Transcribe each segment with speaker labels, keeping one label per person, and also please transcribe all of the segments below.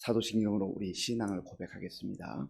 Speaker 1: 사도신경으로 우리 신앙을 고백하겠습니다.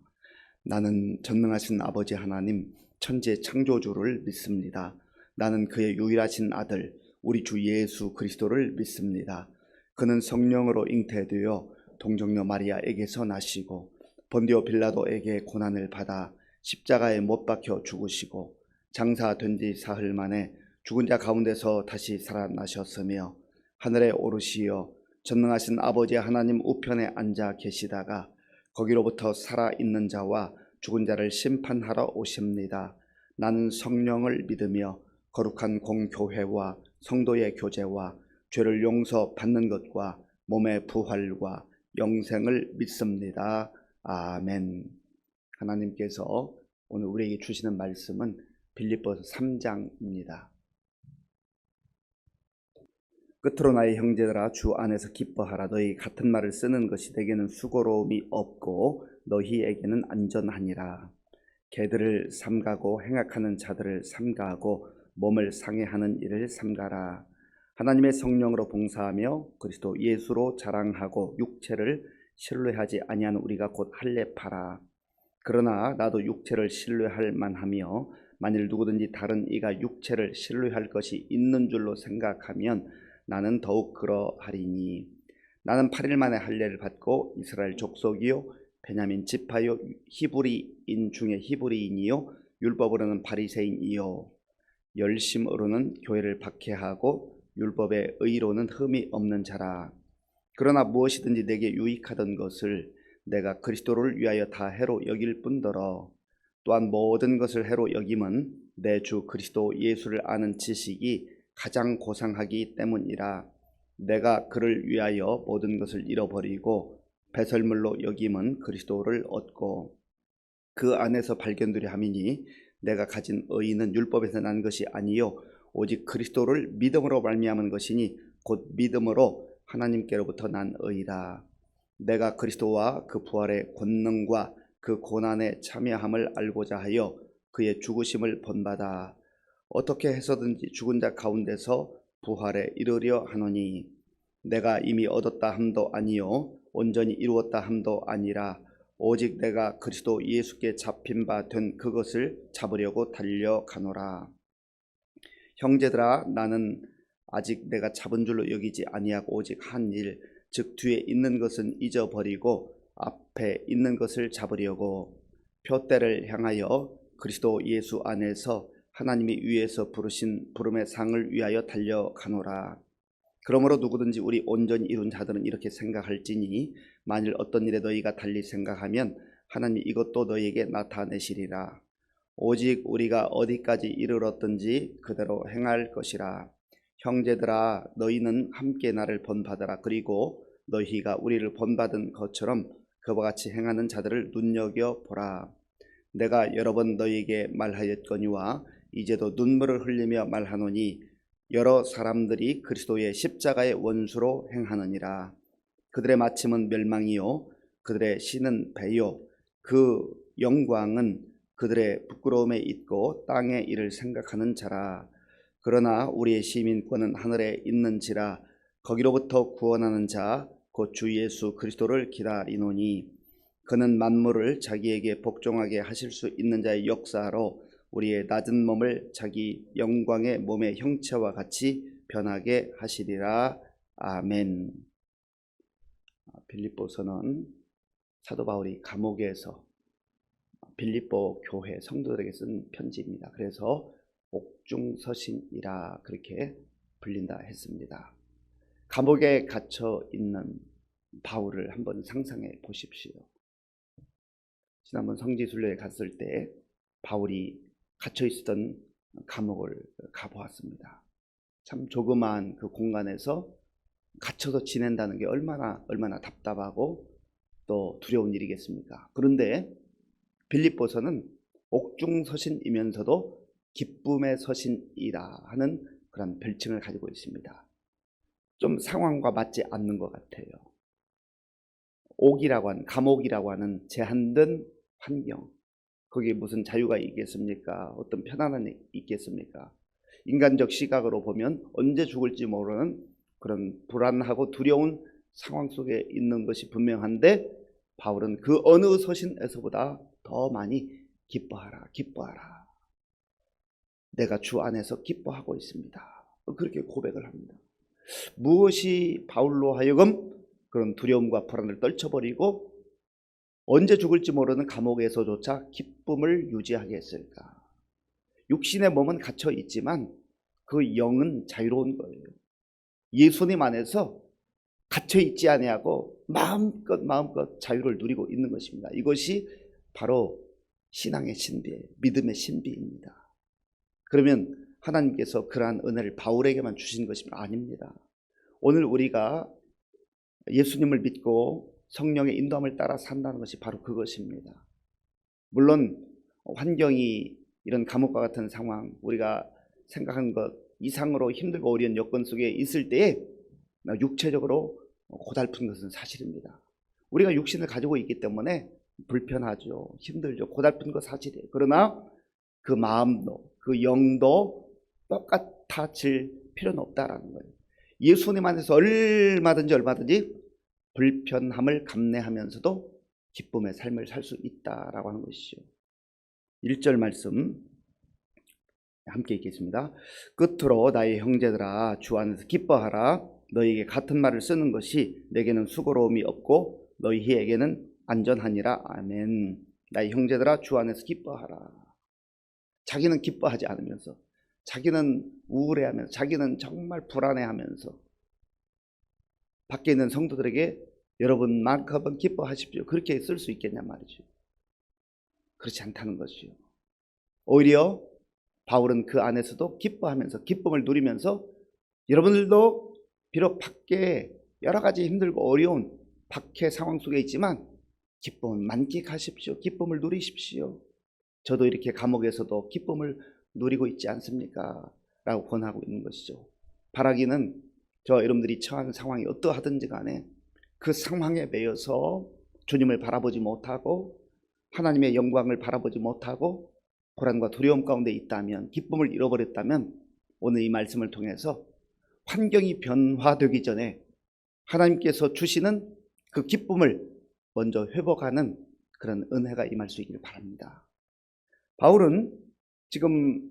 Speaker 1: 나는 전능하신 아버지 하나님 천지의 창조주를 믿습니다. 나는 그의 유일하신 아들 우리 주 예수 그리스도를 믿습니다. 그는 성령으로 잉태되어 동정녀 마리아에게서 나시고 본디오 빌라도에게 고난을 받아 십자가에 못 박혀 죽으시고 장사된 지 사흘 만에 죽은 자 가운데서 다시 살아나셨으며 하늘에 오르시어 전능하신 아버지 하나님 우편에 앉아 계시다가 거기로부터 살아있는 자와 죽은 자를 심판하러 오십니다. 나는 성령을 믿으며 거룩한 공교회와 성도의 교제와 죄를 용서받는 것과 몸의 부활과 영생을 믿습니다. 아멘. 하나님께서 오늘 우리에게 주시는 말씀은 빌립보서 3장입니다. 끝으로 나의 형제들아 주 안에서 기뻐하라. 너희 같은 말을 쓰는 것이 내게는 수고로움이 없고 너희에게는 안전하니라. 개들을 삼가고 행악하는 자들을 삼가하고 몸을 상해하는 일을 삼가라. 하나님의 성령으로 봉사하며 그리스도 예수로 자랑하고 육체를 신뢰하지 아니하는 우리가 곧 할례파라. 그러나 나도 육체를 신뢰할 만하며 만일 누구든지 다른 이가 육체를 신뢰할 것이 있는 줄로 생각하면 나는 더욱 그러하리니 나는 8일 만에 할례를 받고 이스라엘 족속이요 베냐민 지파요 히브리인 중에 히브리인이요 율법으로는 바리새인이요 열심으로는 교회를 박해하고 율법의 의로는 흠이 없는 자라. 그러나 무엇이든지 내게 유익하던 것을 내가 그리스도를 위하여 다 해로 여길 뿐더러 또한 모든 것을 해로 여김은 내 주 그리스도 예수를 아는 지식이 가장 고상하기 때문이라. 내가 그를 위하여 모든 것을 잃어버리고 배설물로 여김은 그리스도를 얻고 그 안에서 발견되려 함이니 내가 가진 의의는 율법에서 난 것이 아니요 오직 그리스도를 믿음으로 말미암은 것이니 곧 믿음으로 하나님께로부터 난 의이라. 내가 그리스도와 그 부활의 권능과 그 고난에 참여함을 알고자 하여 그의 죽으심을 본받아 어떻게 해서든지 죽은 자 가운데서 부활에 이르려 하노니 내가 이미 얻었다 함도 아니요 온전히 이루었다 함도 아니라 오직 내가 그리스도 예수께 잡힌 바 된 그것을 잡으려고 달려가노라. 형제들아 나는 아직 내가 잡은 줄로 여기지 아니하고 오직 한 일 즉 뒤에 있는 것은 잊어버리고 앞에 있는 것을 잡으려고 표대를 향하여 그리스도 예수 안에서 하나님이 위에서 부르신 부름의 상을 위하여 달려가노라. 그러므로 누구든지 우리 온전히 이룬 자들은 이렇게 생각할지니 만일 어떤 일에 너희가 달리 생각하면 하나님이 이것도 너희에게 나타내시리라. 오직 우리가 어디까지 이르렀든지 그대로 행할 것이라. 형제들아 너희는 함께 나를 본받아라. 그리고 너희가 우리를 본받은 것처럼 그와 같이 행하는 자들을 눈여겨보라. 내가 여러 번 너희에게 말하였거니와 이제도 눈물을 흘리며 말하노니 여러 사람들이 그리스도의 십자가의 원수로 행하느니라. 그들의 마침은 멸망이요 그들의 신은 배요 그 영광은 그들의 부끄러움에 있고 땅의 일을 생각하는 자라. 그러나 우리의 시민권은 하늘에 있는지라 거기로부터 구원하는 자 곧 주 예수 그리스도를 기다리노니 그는 만물을 자기에게 복종하게 하실 수 있는 자의 역사로 우리의 낮은 몸을 자기 영광의 몸의 형체와 같이 변하게 하시리라. 아멘. 빌립보서는 사도 바울이 감옥에서 빌립보 교회 성도들에게 쓴 편지입니다. 그래서 옥중서신이라 그렇게 불린다 했습니다. 감옥에 갇혀 있는 바울을 한번 상상해 보십시오. 지난번 성지순례에 갔을 때 바울이 갇혀 있었던 감옥을 가보았습니다. 참 조그마한 그 공간에서 갇혀서 지낸다는 게 얼마나 답답하고 또 두려운 일이겠습니까? 그런데 빌립보서는 옥중서신이면서도 기쁨의 서신이라 하는 그런 별칭을 가지고 있습니다. 좀 상황과 맞지 않는 것 같아요. 감옥이라고 하는 제한된 환경, 거기에 무슨 자유가 있겠습니까? 어떤 편안함이 있겠습니까? 인간적 시각으로 보면 언제 죽을지 모르는 그런 불안하고 두려운 상황 속에 있는 것이 분명한데 바울은 그 어느 서신에서보다 더 많이 기뻐하라, 기뻐하라. 내가 주 안에서 기뻐하고 있습니다. 그렇게 고백을 합니다. 무엇이 바울로 하여금 그런 두려움과 불안을 떨쳐버리고 언제 죽을지 모르는 감옥에서조차 기쁨을 유지하게 했을까? 육신의 몸은 갇혀 있지만 그 영은 자유로운 거예요. 예수님 안에서 갇혀 있지 아니하고 마음껏 자유를 누리고 있는 것입니다. 이것이 바로 신앙의 신비예요. 믿음의 신비입니다. 그러면 하나님께서 그러한 은혜를 바울에게만 주신 것이 아닙니다. 오늘 우리가 예수님을 믿고 성령의 인도함을 따라 산다는 것이 바로 그것입니다. 물론 환경이 이런 감옥과 같은 상황, 우리가 생각한 것 이상으로 힘들고 어려운 여건 속에 있을 때에 육체적으로 고달픈 것은 사실입니다. 우리가 육신을 가지고 있기 때문에 불편하죠. 힘들죠. 고달픈 것 사실이에요. 그러나 그 마음도 그 영도 똑같아질 필요는 없다라는 거예요. 예수님 안에서 얼마든지 불편함을 감내하면서도 기쁨의 삶을 살 수 있다라고 하는 것이죠. 1절 말씀 함께 읽겠습니다. 끝으로 나의 형제들아 주 안에서 기뻐하라. 너희에게 같은 말을 쓰는 것이 내게는 수고로움이 없고 너희에게는 안전하니라. 아멘. 나의 형제들아 주 안에서 기뻐하라. 자기는 기뻐하지 않으면서, 자기는 우울해하면서, 자기는 정말 불안해하면서 밖에 있는 성도들에게 여러분만큼은 기뻐하십시오, 그렇게 쓸 수 있겠냐 말이죠. 그렇지 않다는 것이요. 오히려 바울은 그 안에서도 기뻐하면서 기쁨을 누리면서 여러분들도 비록 밖에 여러 가지 힘들고 어려운 박해 상황 속에 있지만 기쁨을 만끽하십시오. 기쁨을 누리십시오. 저도 이렇게 감옥에서도 기쁨을 누리고 있지 않습니까? 라고 권하고 있는 것이죠. 바라기는 저 여러분들이 처한 상황이 어떠하든지 간에 그 상황에 매여서 주님을 바라보지 못하고 하나님의 영광을 바라보지 못하고 불안과 두려움 가운데 있다면, 기쁨을 잃어버렸다면 오늘 이 말씀을 통해서 환경이 변화되기 전에 하나님께서 주시는 그 기쁨을 먼저 회복하는 그런 은혜가 임할 수 있기를 바랍니다. 바울은 지금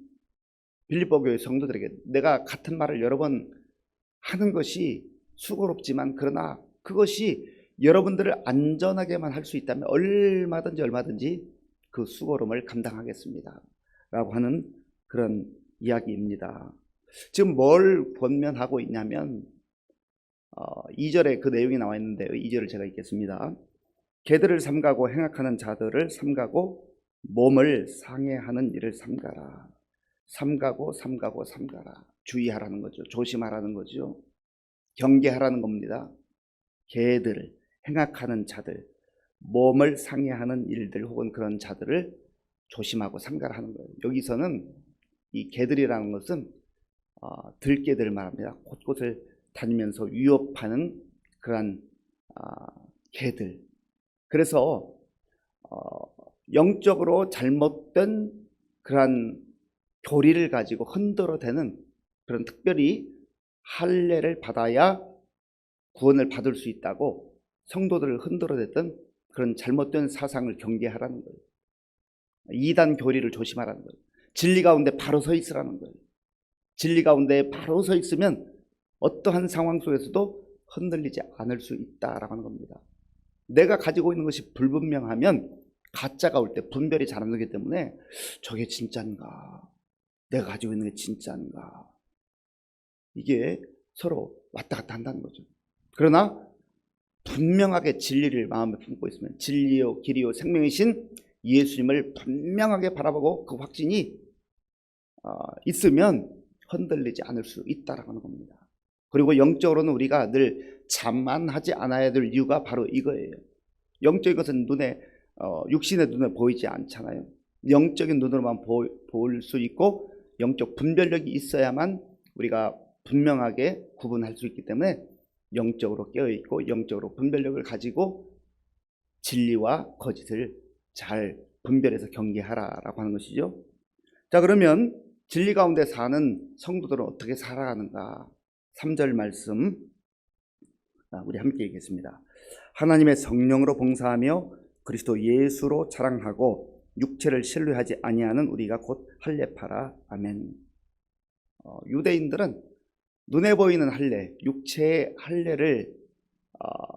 Speaker 1: 빌립보 교회 성도들에게 내가 같은 말을 여러 번 하는 것이 수고롭지만 그러나 그것이 여러분들을 안전하게만 할 수 있다면 얼마든지 그 수고로움을 감당하겠습니다 라고 하는 그런 이야기입니다. 지금 뭘 권면하고 있냐면 2절에 그 내용이 나와 있는데요. 2절을 제가 읽겠습니다. 개들을 삼가고 행악하는 자들을 삼가고 몸을 상해하는 일을 삼가라. 삼가고 주의하라는 거죠. 조심하라는 거죠. 경계하라는 겁니다. 개들, 행악하는 자들, 몸을 상해하는 일들 혹은 그런 자들을 조심하고 삼가라 하는 거예요. 여기서는 이 개들이라는 것은 들개들을 말합니다. 곳곳을 다니면서 위협하는 그러한 개들. 그래서 영적으로 잘못된 그러한 교리를 가지고 흔들어대는 그런, 특별히 할례를 받아야 구원을 받을 수 있다고 성도들을 흔들어댔던 그런 잘못된 사상을 경계하라는 거예요. 이단 교리를 조심하라는 거예요. 진리 가운데 바로 서 있으라는 거예요. 진리 가운데 바로 서 있으면 어떠한 상황 속에서도 흔들리지 않을 수 있다라고 하는 겁니다. 내가 가지고 있는 것이 불분명하면 가짜가 올 때 분별이 잘 안 되기 때문에 저게 진짜인가, 내가 가지고 있는 게 진짜인가, 이게 서로 왔다 갔다 한다는 거죠. 그러나 분명하게 진리를 마음에 품고 있으면, 진리요 길이요 생명이신 예수님을 분명하게 바라보고 그 확신이 있으면 흔들리지 않을 수 있다라고 하는 겁니다. 그리고 영적으로는 우리가 늘 자만하지 않아야 될 이유가 바로 이거예요. 영적인 것은 육신의 눈에 보이지 않잖아요. 영적인 눈으로만 볼 수 있고 영적 분별력이 있어야만 우리가 분명하게 구분할 수 있기 때문에 영적으로 깨어있고 영적으로 분별력을 가지고 진리와 거짓을 잘 분별해서 경계하라라고 하는 것이죠. 자, 그러면 진리 가운데 사는 성도들은 어떻게 살아가는가? 3절 말씀 우리 함께 읽겠습니다. 하나님의 성령으로 봉사하며 그리스도 예수로 자랑하고 육체를 신뢰하지 아니하는 우리가 곧 할례파라. 아멘. 유대인들은 눈에 보이는 할례, 육체의 할례를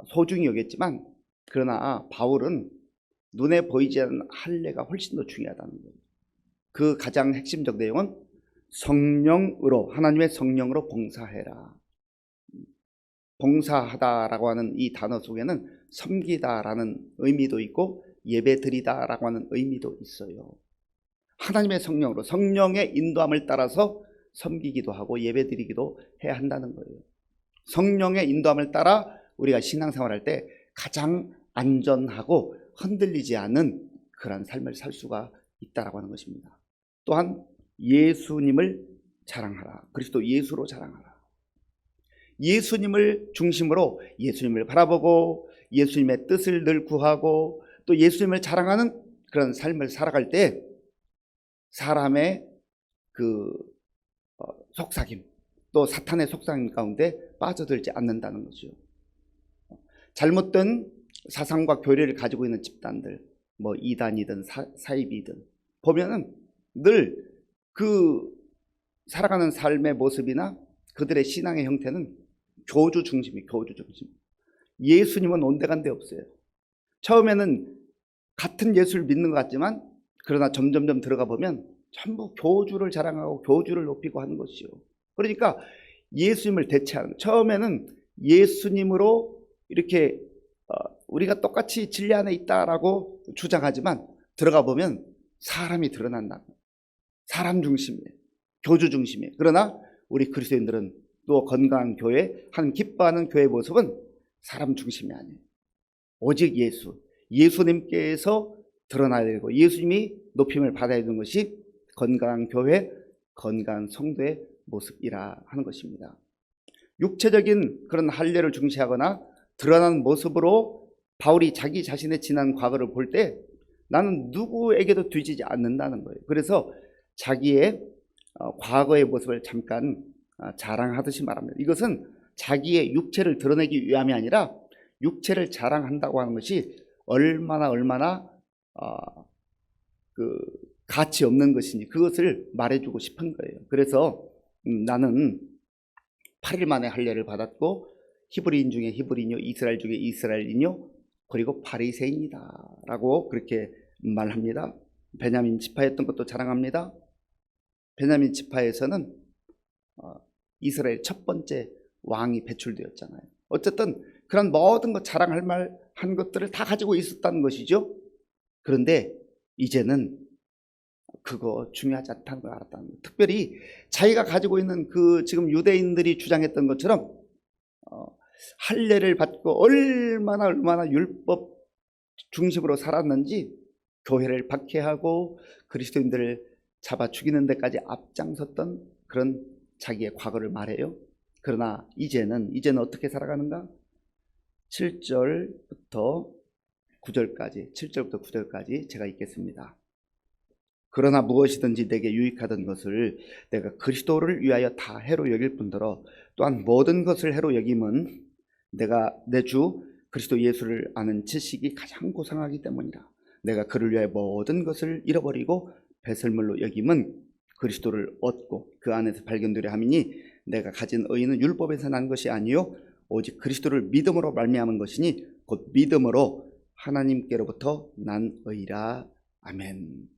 Speaker 1: 소중히 여겼지만, 그러나 바울은 눈에 보이지 않는 할례가 훨씬 더 중요하다는 거예요. 그 가장 핵심적 내용은 성령으로, 하나님의 성령으로 봉사해라. 봉사하다라고 하는 이 단어 속에는 섬기다라는 의미도 있고 예배드리다라고 하는 의미도 있어요. 하나님의 성령으로, 성령의 인도함을 따라서 섬기기도 하고 예배드리기도 해야 한다는 거예요. 성령의 인도함을 따라 우리가 신앙생활할 때 가장 안전하고 흔들리지 않는 그런 삶을 살 수가 있다라고 하는 것입니다. 또한 예수님을 자랑하라. 그리스도 예수로 자랑하라. 예수님을 중심으로 예수님을 바라보고 예수님의 뜻을 늘 구하고 또 예수님을 자랑하는 그런 삶을 살아갈 때 사람의 속삭임, 또 사탄의 속삭임 가운데 빠져들지 않는다는 거죠. 잘못된 사상과 교리를 가지고 있는 집단들, 이단이든 사입이든 보면은 늘 그 살아가는 삶의 모습이나 그들의 신앙의 형태는 교주 중심. 예수님은 온데간데 없어요. 처음에는 같은 예수를 믿는 것 같지만 그러나 점점점 들어가 보면 전부 교주를 자랑하고 교주를 높이고 하는 것이요. 그러니까 예수님을 대체하는, 처음에는 예수님으로 이렇게 우리가 똑같이 진리 안에 있다라고 주장하지만 들어가 보면 사람이 드러난다. 사람 중심이에요. 교주 중심이에요. 그러나 우리 그리스도인들은 또 건강한 교회, 하나님 기뻐하는 교회의 모습은 사람 중심이 아니에요. 오직 예수님께서 드러나야 되고 예수님이 높임을 받아야 되는 것이 건강한 교회, 건강한 성도의 모습이라 하는 것입니다. 육체적인 그런 할례를 중시하거나 드러나는 모습으로 바울이 자기 자신의 지난 과거를 볼 때 나는 누구에게도 뒤지지 않는다는 거예요. 그래서 자기의 과거의 모습을 잠깐 자랑하듯이 말합니다. 이것은 자기의 육체를 드러내기 위함이 아니라 육체를 자랑한다고 하는 것이 얼마나 가치 없는 것인지 그것을 말해주고 싶은 거예요. 그래서 나는 8일 만에 할례를 받았고 히브리인 중에 히브리인이요, 이스라엘 중에 이스라엘인이요, 그리고 바리새인이다 라고 그렇게 말합니다. 베냐민 지파였던 것도 자랑합니다. 베냐민 지파에서는 이스라엘 첫 번째 왕이 배출되었잖아요. 어쨌든 그런 모든 것 자랑할 만한 것들을 다 가지고 있었다는 것이죠. 그런데 이제는 그거 중요하지 않다는 걸 알았다는 거예요. 특별히 자기가 가지고 있는 지금 유대인들이 주장했던 것처럼 할례를 받고 얼마나 율법 중심으로 살았는지 교회를 박해하고 그리스도인들을 잡아 죽이는 데까지 앞장섰던 그런 자기의 과거를 말해요. 그러나 이제는 어떻게 살아가는가? 7절부터 9절까지 제가 읽겠습니다. 그러나 무엇이든지 내게 유익하던 것을 내가 그리스도를 위하여 다 해로 여길 뿐더러 또한 모든 것을 해로 여김은 내가 내 주 그리스도 예수를 아는 지식이 가장 고상하기 때문이라. 내가 그를 위하여 모든 것을 잃어버리고 배설물로 여김은 그리스도를 얻고 그 안에서 발견되려 함이니 내가 가진 의는 율법에서 난 것이 아니요 오직 그리스도를 믿음으로 말미암은 것이니 곧 믿음으로 하나님께로부터 난 의라. 아멘.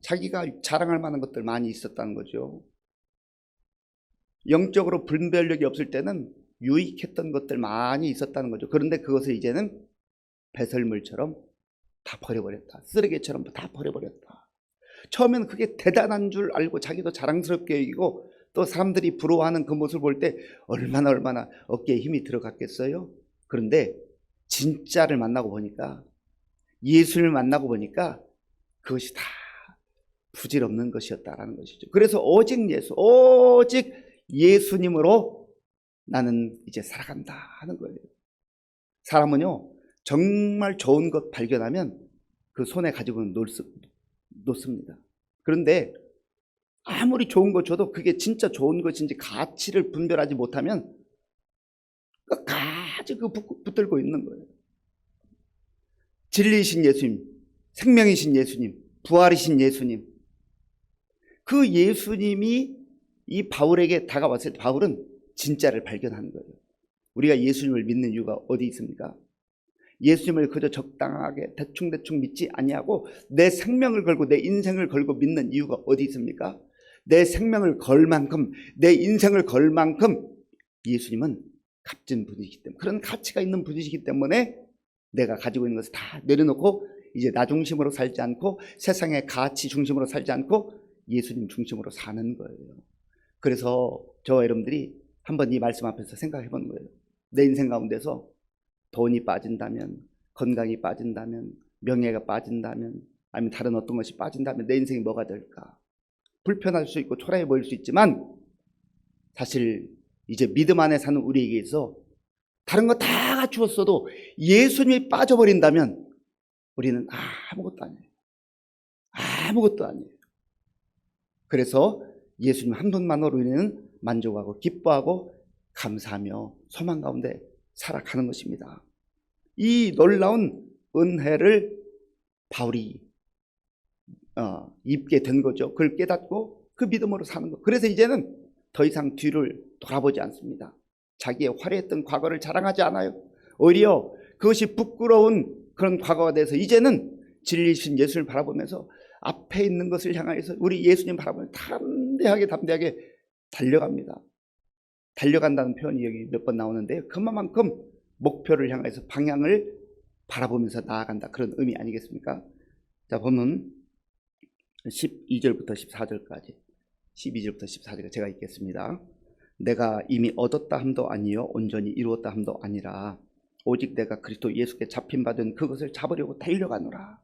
Speaker 1: 자기가 자랑할 만한 것들 많이 있었다는 거죠. 영적으로 분별력이 없을 때는 유익했던 것들 많이 있었다는 거죠. 그런데 그것을 이제는 배설물처럼 다 버려버렸다. 쓰레기처럼 다 버려버렸다. 처음에는 그게 대단한 줄 알고 자기도 자랑스럽게 여기고 또 사람들이 부러워하는 그 모습을 볼 때 얼마나 어깨에 힘이 들어갔겠어요. 그런데 진짜를 만나고 보니까, 예수를 만나고 보니까 그것이 다 부질없는 것이었다라는 것이죠. 그래서 오직 예수님으로 나는 이제 살아간다 하는 거예요. 사람은요 정말 좋은 것 발견하면 그 손에 가지고는 놓습니다. 그런데 아무리 좋은 것 줘도 그게 진짜 좋은 것인지 가치를 분별하지 못하면 끝까지 붙들고 있는 거예요. 진리이신 예수님, 생명이신 예수님, 부활이신 예수님, 그 예수님이 이 바울에게 다가왔을 때 바울은 진짜를 발견하는 거예요. 우리가 예수님을 믿는 이유가 어디 있습니까? 예수님을 그저 적당하게 대충대충 믿지 아니하고 내 생명을 걸고 내 인생을 걸고 믿는 이유가 어디 있습니까? 내 생명을 걸 만큼, 내 인생을 걸 만큼 예수님은 값진 분이시기 때문에, 그런 가치가 있는 분이시기 때문에 내가 가지고 있는 것을 다 내려놓고 이제 나 중심으로 살지 않고 세상의 가치 중심으로 살지 않고 예수님 중심으로 사는 거예요. 그래서 저와 여러분들이 한번 이 말씀 앞에서 생각해 보는 거예요. 내 인생 가운데서 돈이 빠진다면, 건강이 빠진다면, 명예가 빠진다면, 아니면 다른 어떤 것이 빠진다면 내 인생이 뭐가 될까? 불편할 수 있고 초라해 보일 수 있지만 사실 이제 믿음 안에 사는 우리에게서 다른 거 다 갖추었어도 예수님이 빠져버린다면 우리는 아무것도 아니에요. 아무것도 아니에요. 그래서 예수님 한 분만으로 우리는 만족하고 기뻐하고 감사하며 소망 가운데 살아가는 것입니다. 이 놀라운 은혜를 바울이 입게 된 거죠. 그걸 깨닫고 그 믿음으로 사는 것. 그래서 이제는 더 이상 뒤를 돌아보지 않습니다. 자기의 화려했던 과거를 자랑하지 않아요. 오히려 그것이 부끄러운 그런 과거가 돼서 이제는 진리이신 예수를 바라보면서 앞에 있는 것을 향해서 우리 예수님 바라보면 담대하게 달려갑니다. 달려간다는 표현이 여기 몇 번 나오는데요. 그만큼 목표를 향해서 방향을 바라보면서 나아간다, 그런 의미 아니겠습니까? 자, 보면 12절부터 14절까지 12절부터 14절까지 제가 읽겠습니다. 내가 이미 얻었다 함도 아니요 온전히 이루었다 함도 아니라 오직 내가 그리스도 예수께 잡힌 바 된 그것을 잡으려고 달려가노라.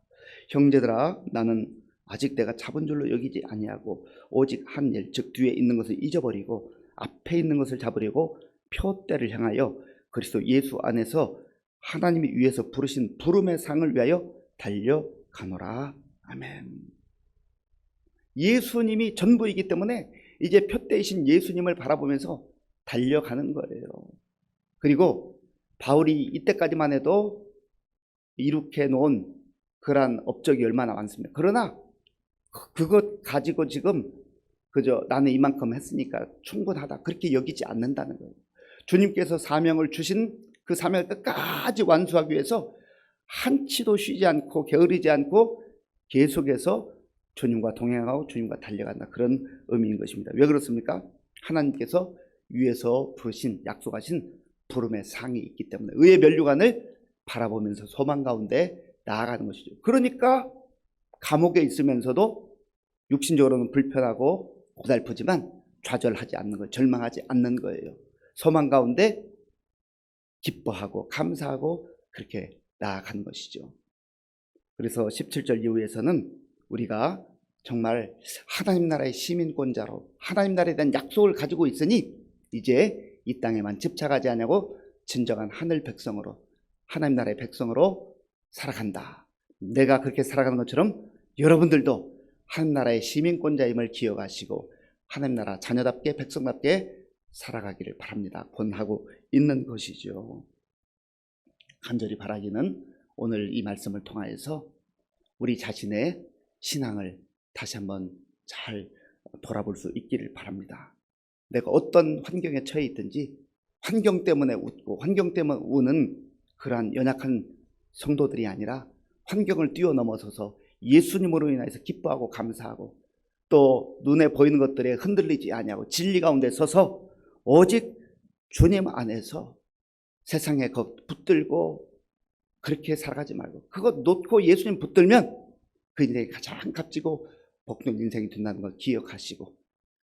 Speaker 1: 형제들아, 나는 아직 내가 잡은 줄로 여기지 아니하고 오직 한 일, 즉 뒤에 있는 것을 잊어버리고 앞에 있는 것을 잡으려고 표대를 향하여 그리스도 예수 안에서 하나님이 위에서 부르신 부름의 상을 위하여 달려가노라. 아멘. 예수님이 전부이기 때문에 이제 표대이신 예수님을 바라보면서 달려가는 거예요. 그리고 바울이 이때까지만 해도 이룩해 놓은 그러한 업적이 얼마나 많습니까? 그러나 그것 가지고 지금 그저 나는 이만큼 했으니까 충분하다, 그렇게 여기지 않는다는 거예요. 주님께서 사명을 주신 그 사명을 끝까지 완수하기 위해서 한치도 쉬지 않고 게으르지 않고 계속해서 주님과 동행하고 주님과 달려간다, 그런 의미인 것입니다. 왜 그렇습니까? 하나님께서 위에서 부르신, 약속하신 부름의 상이 있기 때문에 의의 면류관을 바라보면서 소망 가운데 나아가는 것이죠. 그러니까 감옥에 있으면서도 육신적으로는 불편하고 고달프지만 좌절하지 않는 거예요. 절망하지 않는 거예요. 소망 가운데 기뻐하고 감사하고 그렇게 나아가는 것이죠. 그래서 17절 이후에서는 우리가 정말 하나님 나라의 시민권자로 하나님 나라에 대한 약속을 가지고 있으니 이제 이 땅에만 집착하지 않고 진정한 하늘 백성으로, 하나님 나라의 백성으로 살아간다. 내가 그렇게 살아가는 것처럼 여러분들도 하나님 나라의 시민권자임을 기억하시고 하나님 나라 자녀답게 백성답게 살아가기를 바랍니다. 권하고 있는 것이죠. 간절히 바라기는 오늘 이 말씀을 통하여서 우리 자신의 신앙을 다시 한번 잘 돌아볼 수 있기를 바랍니다. 내가 어떤 환경에 처해 있든지 환경 때문에 웃고 환경 때문에 우는 그러한 연약한 성도들이 아니라 환경을 뛰어넘어서서 예수님으로 인해서 기뻐하고 감사하고 또 눈에 보이는 것들에 흔들리지 아니하고 진리 가운데 서서 오직 주님 안에서 세상에 붙들고 그렇게 살아가지 말고 그거 놓고 예수님 붙들면 그 인생이 가장 값지고 복된 인생이 된다는 걸 기억하시고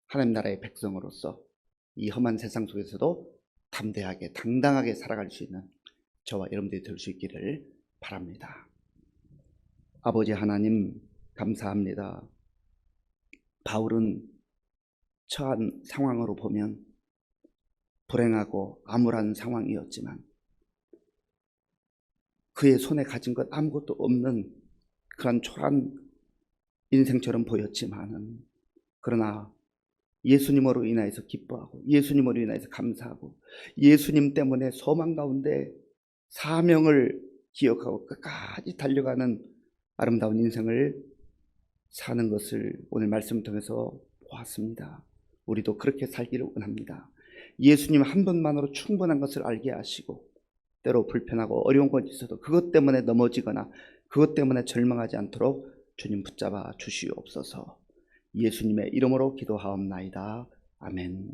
Speaker 1: 하나님 나라의 백성으로서 이 험한 세상 속에서도 담대하게 당당하게 살아갈 수 있는 저와 여러분들이 될 수 있기를 바랍니다. 아버지 하나님, 감사합니다. 바울은 처한 상황으로 보면 불행하고 암울한 상황이었지만 그의 손에 가진 것 아무것도 없는 그런 초라한 인생처럼 보였지만은 그러나 예수님으로 인하여서 기뻐하고 예수님으로 인하여서 감사하고 예수님 때문에 소망 가운데 사명을 기억하고 끝까지 달려가는 아름다운 인생을 사는 것을 오늘 말씀을 통해서 보았습니다. 우리도 그렇게 살기를 원합니다. 예수님 한 분만으로 충분한 것을 알게 하시고 때로 불편하고 어려운 것이 있어도 그것 때문에 넘어지거나 그것 때문에 절망하지 않도록 주님 붙잡아 주시옵소서. 예수님의 이름으로 기도하옵나이다. 아멘.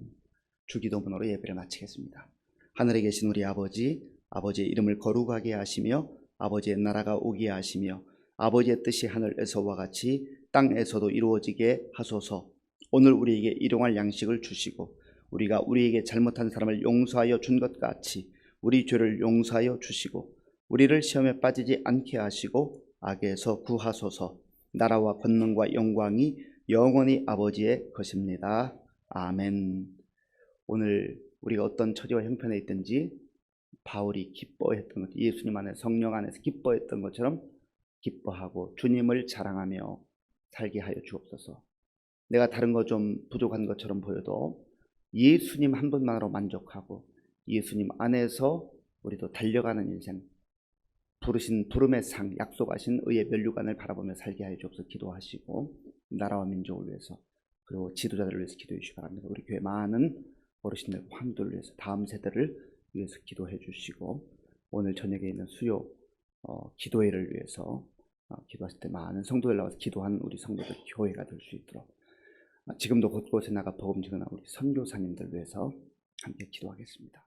Speaker 1: 주기도문으로 예배를 마치겠습니다. 하늘에 계신 우리 아버지, 아버지의 이름을 거룩하게 하시며 아버지의 나라가 오게 하시며 아버지의 뜻이 하늘에서와 같이 땅에서도 이루어지게 하소서. 오늘 우리에게 일용할 양식을 주시고 우리가 우리에게 잘못한 사람을 용서하여 준 것 같이 우리 죄를 용서하여 주시고 우리를 시험에 빠지지 않게 하시고 악에서 구하소서. 나라와 권능과 영광이 영원히 아버지의 것입니다. 아멘. 오늘 우리가 어떤 처지와 형편에 있든지 바울이 기뻐했던 것, 예수님 안에 성령 안에서 기뻐했던 것처럼 기뻐하고 주님을 자랑하며 살게 하여 주옵소서. 내가 다른 거 좀 부족한 것처럼 보여도 예수님 한 분만으로 만족하고 예수님 안에서 우리도 달려가는 인생, 부르신 부름의 상, 약속하신 의의 면류관을 바라보며 살게 하여 주옵소서. 기도하시고 나라와 민족을 위해서 그리고 지도자들을 위해서 기도해 주시기 바랍니다. 우리 교회 많은 어르신들과 화무들을 위해서 다음 세대를 위해서 기도해 주시고 오늘 저녁에 있는 수요 기도회를 위해서 기도하실 때 많은 성도들 나와서 기도하는 우리 성도들 교회가 될 수 있도록 지금도 곳곳에 나가 복음 전하는 우리 선교사님들 위해서 함께 기도하겠습니다.